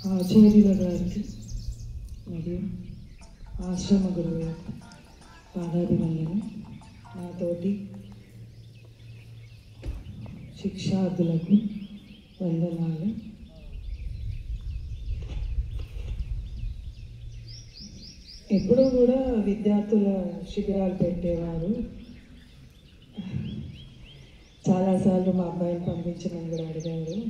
ఆచార్యుల గారికి మరియు ఆశ్రమ గురువులకు పాదాభివందనం. నాతోటి శిక్షార్థులకు వందనాలు. ఎప్పుడూ కూడా విద్యార్థుల శిబిరాలు పెట్టేవారు. చాలాసార్లు మా అబ్బాయిని పంపించమని కూడా అడిగారు.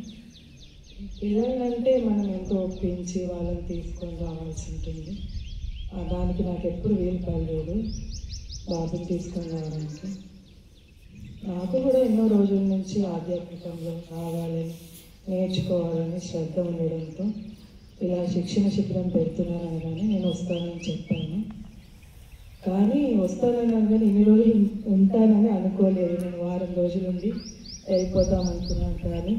పిల్లలంటే మనం ఎంతో ఒప్పించి వాళ్ళని తీసుకొని రావాల్సి ఉంటుంది. దానికి నాకు ఎప్పుడు వీలు కాలేదు బాబుని తీసుకొని రావడానికి. నాకు కూడా ఎన్నో రోజుల నుంచి ఆధ్యాత్మికంలో రావాలని, నేర్చుకోవాలని శ్రద్ధ ఉండడంతో ఇలా శిక్షణ శిబిరం పెడుతున్నారని కానీ నేను వస్తానని చెప్పాను. కానీ వస్తానన్నాను కానీ ఇన్ని రోజులు ఉంటానని అనుకోలేదు. నేను వారం రోజుల నుండి వెళ్ళిపోతామనుకున్నాను. కానీ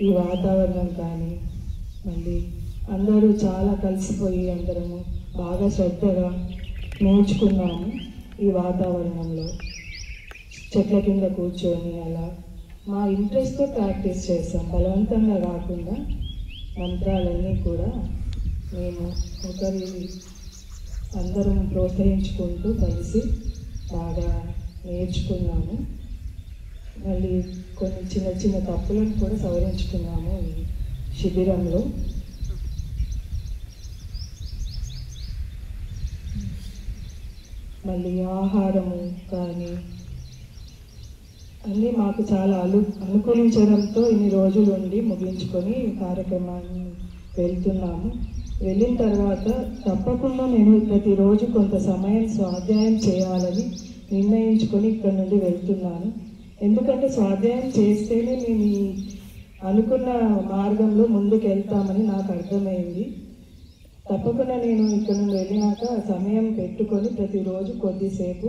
ఈ వాతావరణం కానీ మళ్ళీ అందరూ చాలా కలిసిపోయి అందరము బాగా శ్రద్ధగా నేర్చుకున్నాము. ఈ వాతావరణంలో చెట్ల కింద కూర్చొని అలా మా ఇంట్రెస్ట్తో ప్రాక్టీస్ చేస్తాం. బలవంతంగా కాకుండా మంత్రాలన్నీ కూడా మేము ఒకరి అందరం ప్రోత్సహించుకుంటూ కలిసి బాగా నేర్చుకున్నాము. మళ్ళీ కొన్ని చిన్న చిన్న తప్పులను కూడా సవరించుకున్నాము ఈ శిబిరంలో. మళ్ళీ ఆహారము కానీ అన్నీ మాకు చాలా అనుకూలించడంతో ఇన్ని రోజులు ఉండి ముగించుకొని కార్యక్రమాన్ని వెళ్తున్నాము. వెళ్ళిన తర్వాత తప్పకుండా నేను ప్రతిరోజు కొంత సమయం స్వాధ్యాయం చేయాలని నిర్ణయించుకొని ఇక్కడ నుండి వెళ్తున్నాను. ఎందుకంటే స్వాధ్యాయం చేస్తేనే మేము ఈ అనుకున్న మార్గంలో ముందుకు వెళ్తామని నాకు అర్థమైంది. తప్పకుండా నేను ఇక్కడ నుండి వెళ్ళినాక సమయం పెట్టుకొని ప్రతిరోజు కొద్దిసేపు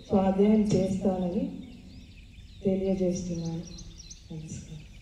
స్వాధ్యాయం చేస్తానని తెలియజేస్తున్నాను. నమస్కారం.